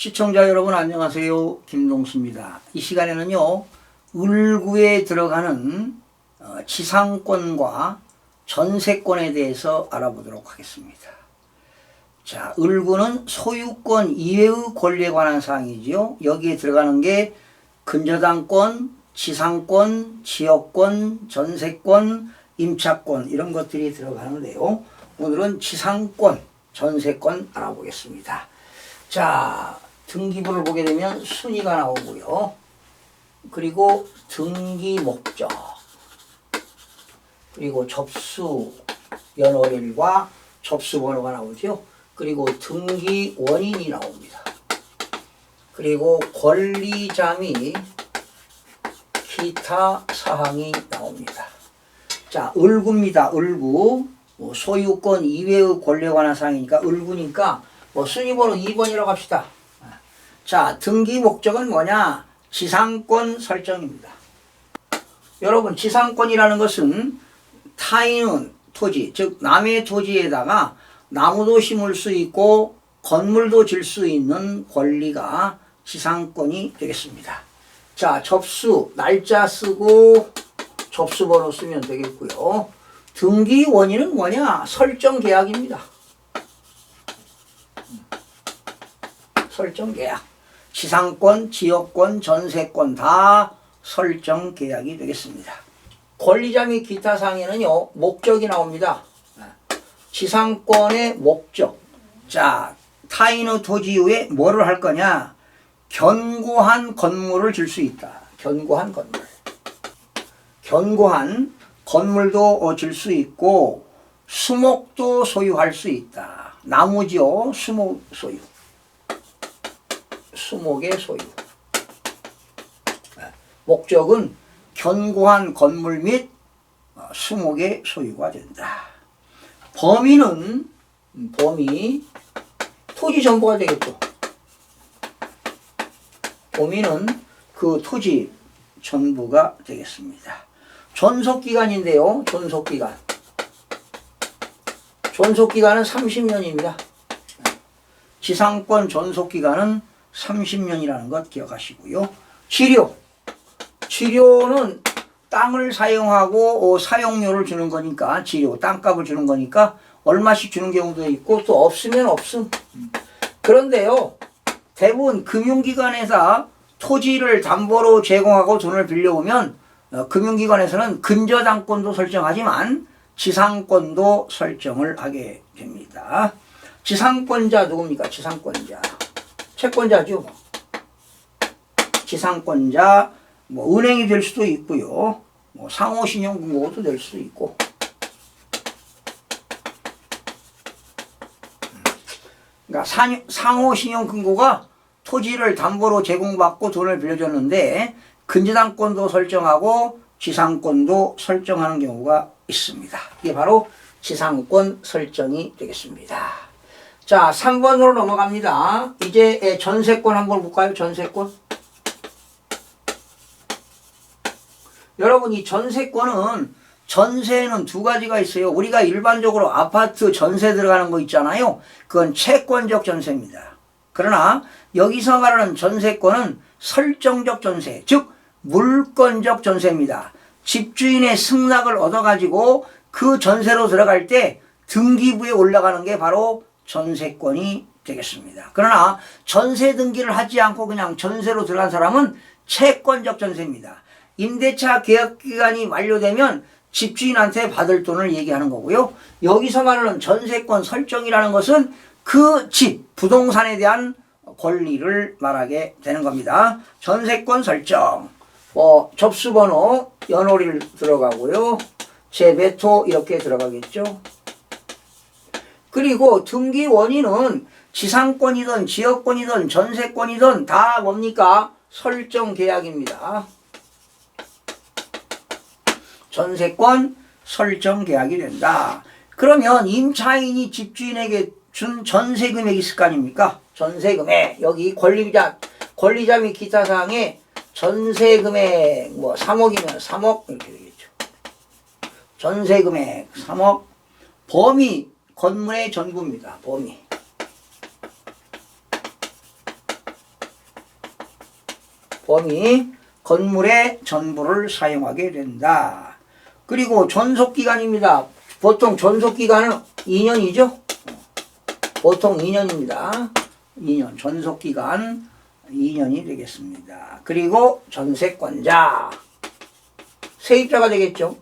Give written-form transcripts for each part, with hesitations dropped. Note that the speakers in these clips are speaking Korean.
시청자 여러분 안녕하세요. 김동수입니다. 이 시간에는요. 을구에 들어가는 지상권과 전세권에 대해서 알아보도록 하겠습니다. 자, 을구는 소유권 이외의 권리에 관한 사항이지요. 여기에 들어가는 게 근저당권, 지상권, 지역권, 전세권, 임차권 이런 것들이 들어가는데요. 오늘은 지상권, 전세권 알아보겠습니다. 자, 등기부를 보게 되면 순위가 나오고요. 그리고 등기 목적, 그리고 접수 연월일과 접수 번호가 나오죠. 그리고 등기 원인이 나옵니다. 그리고 권리자 및 기타 사항이 나옵니다. 자, 을구입니다. 을구. 소유권 이외의 권리에 관한 사항이니까 을구니까 순위번호 2번이라고 합시다. 자, 등기 목적은 뭐냐? 지상권 설정입니다. 여러분, 지상권이라는 것은 타인의 토지, 즉 남의 토지에다가 나무도 심을 수 있고 건물도 질 수 있는 권리가 지상권이 되겠습니다. 자, 접수, 날짜 쓰고 접수번호 쓰면 되겠고요. 등기 원인은 뭐냐? 설정 계약입니다. 설정 계약. 지상권, 지역권, 전세권 다 설정 계약이 되겠습니다. 권리자 및 기타 사항에는요, 목적이 나옵니다. 지상권의 목적. 자, 타인의 토지 위에 뭐를 할 거냐? 견고한 건물을 질 수 있다. 견고한 건물. 견고한 건물도 질 수 있고, 수목도 소유할 수 있다. 나무지요, 수목 소유. 수목의 소유. 목적은 견고한 건물 및 수목의 소유가 된다. 범위 토지 전부가 되겠죠. 범위는 그 토지 전부가 되겠습니다. 존속기간인데요. 존속기간. 존속기간은 30년입니다. 지상권 존속기간은 30년이라는 것 기억하시고요. 치료는 땅을 사용하고 사용료를 주는 거니까 치료, 땅값을 주는 거니까 얼마씩 주는 경우도 있고 또 없으면 없음. 그런데요, 대부분 금융기관에서 토지를 담보로 제공하고 돈을 빌려오면 금융기관에서는 근저당권도 설정하지만 지상권도 설정을 하게 됩니다. 지상권자 누굽니까? 지상권자. 채권자죠. 지상권자, 은행이 될 수도 있고요. 상호신용금고도 될 수도 있고. 그러니까 상호신용금고가 토지를 담보로 제공받고 돈을 빌려줬는데 근저당권도 설정하고 지상권도 설정하는 경우가 있습니다. 이게 바로 지상권 설정이 되겠습니다. 자, 3번으로 넘어갑니다. 이제 전세권 한번 볼까요? 전세권. 여러분, 이 전세권은 전세에는 두 가지가 있어요. 우리가 일반적으로 아파트 전세 들어가는 거 있잖아요. 그건 채권적 전세입니다. 그러나 여기서 말하는 전세권은 설정적 전세, 즉 물권적 전세입니다. 집주인의 승낙을 얻어가지고 그 전세로 들어갈 때 등기부에 올라가는 게 바로 전세권이 되겠습니다. 그러나 전세 등기를 하지 않고 그냥 전세로 들어간 사람은 채권적 전세입니다. 임대차 계약 기간이 만료되면 집주인한테 받을 돈을 얘기하는 거고요. 여기서 말하는 전세권 설정이라는 것은 그 집, 부동산에 대한 권리를 말하게 되는 겁니다. 전세권 설정. 접수번호, 연월일 들어가고요. 재배토 이렇게 들어가겠죠. 그리고 등기 원인은 지상권이든 지역권이든 전세권이든 다 뭡니까? 설정 계약입니다. 전세권 설정 계약이 된다. 그러면 임차인이 집주인에게 준 전세 금액이 있을 거 아닙니까? 전세 금액. 여기 권리자 및 기타 사항에 전세 금액 3억이면 3억 이렇게 되겠죠. 전세 금액 3억. 범위 건물의 전부입니다. 범위. 범위 건물의 전부를 사용하게 된다. 그리고 존속기간입니다. 보통 존속기간은 2년이죠. 보통 2년입니다. 2년 존속기간 2년이 되겠습니다. 그리고 전세권자 세입자가 되겠죠.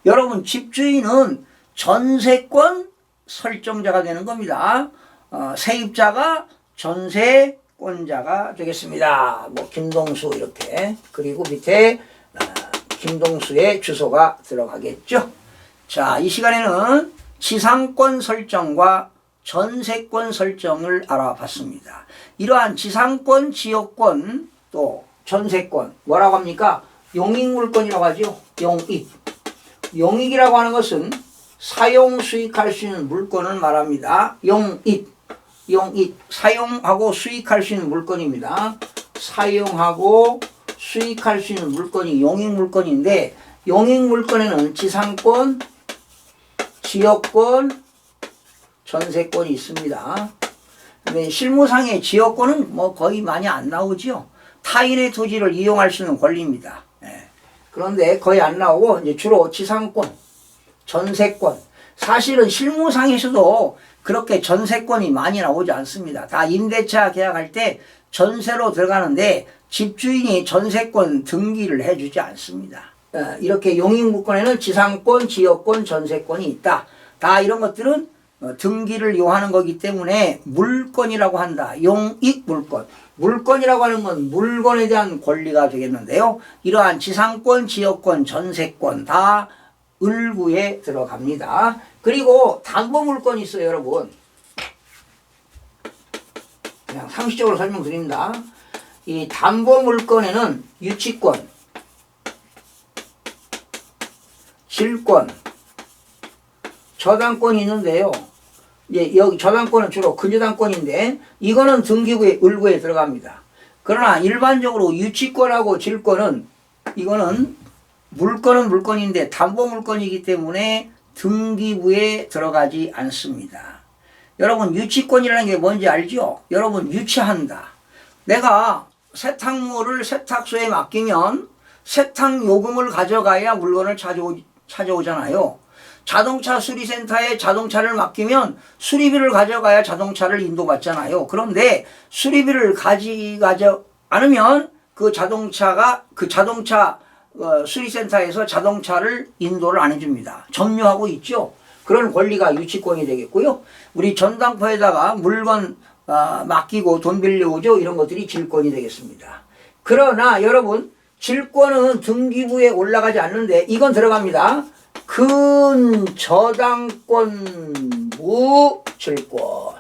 여러분 집주인은 전세권 설정자가 되는 겁니다. 세입자가 전세권자가 되겠습니다. 뭐 김동수 이렇게 그리고 밑에 김동수의 주소가 들어가겠죠. 자, 이 시간에는 지상권 설정과 전세권 설정을 알아봤습니다. 이러한 지상권, 지역권, 또 전세권 뭐라고 합니까? 용익물권이라고 하죠. 용익. 용익이라고 하는 것은 사용, 수익할 수 있는 물건을 말합니다. 용익. 용익. 사용하고 수익할 수 있는 물건입니다. 사용하고 수익할 수 있는 물건이 용익물건인데 용익물건에는 지상권, 지역권, 전세권이 있습니다. 실무상의 지역권은 뭐 거의 많이 안 나오죠. 타인의 토지를 이용할 수 있는 권리입니다. 그런데 거의 안 나오고 이제 주로 지상권, 전세권. 사실은 실무상에서도 그렇게 전세권이 많이 나오지 않습니다. 다 임대차 계약할 때 전세로 들어가는데 집주인이 전세권 등기를 해주지 않습니다. 이렇게 용익물권에는 지상권, 지역권, 전세권이 있다. 다 이런 것들은 등기를 요하는 거기 때문에 물권이라고 한다. 용익물권. 물권이라고 하는 건 물건에 대한 권리가 되겠는데요. 이러한 지상권, 지역권, 전세권 다 을구에 들어갑니다. 그리고 담보물권이 있어요, 여러분. 그냥 상식적으로 설명드립니다. 이 담보물권에는 유치권, 질권, 저당권이 있는데요. 여기 저당권은 주로 근저당권인데 이거는 등기부의 을구에 들어갑니다. 그러나 일반적으로 유치권하고 질권은 이거는 물건은 물건인데 담보물건이기 때문에 등기부에 들어가지 않습니다. 여러분 유치권이라는 게 뭔지 알죠? 여러분 유치한다. 내가 세탁물을 세탁소에 맡기면 세탁요금을 가져가야 물건을 찾아오잖아요. 자동차 수리센터에 자동차를 맡기면 수리비를 가져가야 자동차를 인도받잖아요. 그런데 수리비를 가져 않으면 그 자동차 수리센터에서 자동차를 인도를 안 해줍니다. 점유하고 있죠. 그런 권리가 유치권이 되겠고요. 우리 전당포에다가 물건 맡기고 돈 빌려오죠. 이런 것들이 질권이 되겠습니다. 그러나 여러분 질권은 등기부에 올라가지 않는데 이건 들어갑니다. 근저당권부 질권.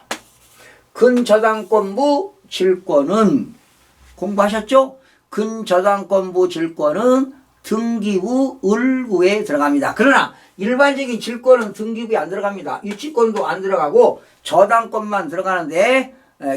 근저당권부 질권은 공부하셨죠? 근저당권부 질권은 등기부 을구에 들어갑니다. 그러나 일반적인 질권은 등기부에 안 들어갑니다. 유치권도 안 들어가고 저당권만 들어가는데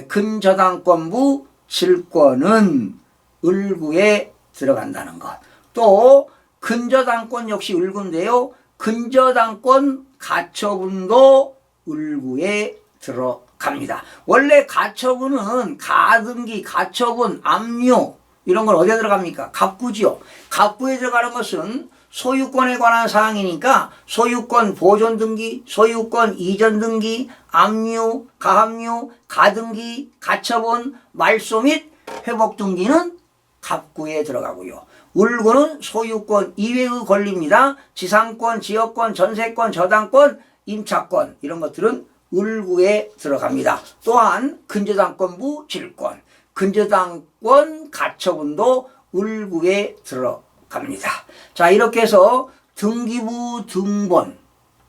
근저당권부 질권은 을구에 들어간다는 것. 또 근저당권 역시 을구인데요. 근저당권 가처분도 을구에 들어갑니다. 원래 가처분은 가등기, 가처분, 압류 이런 건 어디에 들어갑니까? 갑구지요. 갑구에 들어가는 것은 소유권에 관한 사항이니까 소유권 보존 등기, 소유권 이전 등기, 압류, 가압류, 가등기, 가처분, 말소 및 회복 등기는 갑구에 들어가고요. 을구는 소유권 이외의 권리입니다. 지상권, 지역권, 전세권, 저당권, 임차권 이런 것들은 을구에 들어갑니다. 또한 근저당권부 질권, 근저당권 가처분도 을구에 들어갑니다. 자, 이렇게 해서 등기부 등본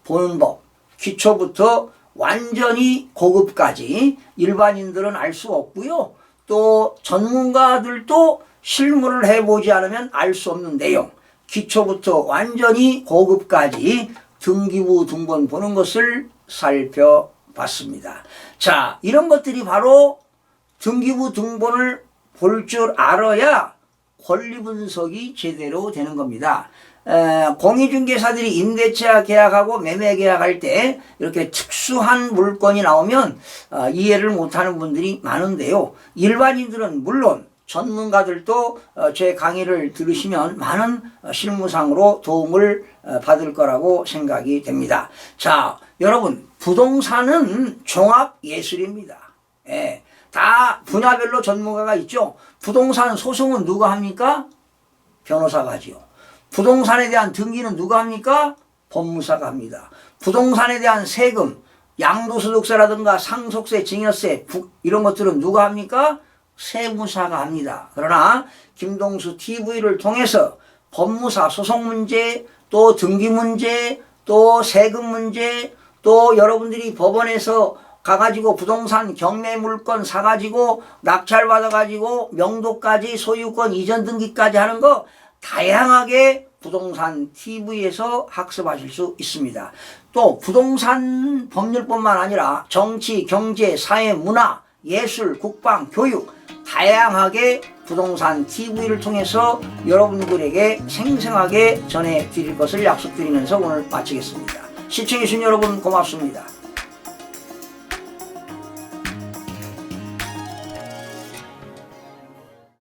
보는 법, 기초부터 완전히 고급까지 일반인들은 알 수 없고요. 또 전문가들도 실무를 해보지 않으면 알 수 없는 내용, 기초부터 완전히 고급까지 등기부 등본 보는 것을 살펴봤습니다. 자, 이런 것들이 바로 등기부 등본을 볼 줄 알아야 권리 분석이 제대로 되는 겁니다. 공인중개사들이 임대차 계약하고 매매 계약할 때 이렇게 특수한 물건이 나오면 이해를 못하는 분들이 많은데요. 일반인들은 물론 전문가들도 제 강의를 들으시면 많은 실무상으로 도움을 받을 거라고 생각이 됩니다. 자, 여러분, 부동산은 종합예술입니다. 예, 다 분야별로 전문가가 있죠. 부동산 소송은 누가 합니까? 변호사가 하지요. 부동산에 대한 등기는 누가 합니까? 법무사가 합니다. 부동산에 대한 세금, 양도소득세라든가 상속세, 증여세 이런 것들은 누가 합니까? 세무사가 합니다. 그러나 김동수 TV를 통해서 법무사 소송 문제, 또 등기 문제, 또 세금 문제, 또 여러분들이 법원에서 가가지고 부동산 경매 물건 사가지고 낙찰받아가지고 명도까지 소유권 이전 등기까지 하는 거 다양하게 부동산 TV에서 학습하실 수 있습니다. 또 부동산 법률뿐만 아니라 정치, 경제, 사회, 문화, 예술, 국방, 교육 다양하게 부동산 TV를 통해서 여러분들에게 생생하게 전해드릴 것을 약속드리면서 오늘 마치겠습니다. 시청해주신 여러분 고맙습니다.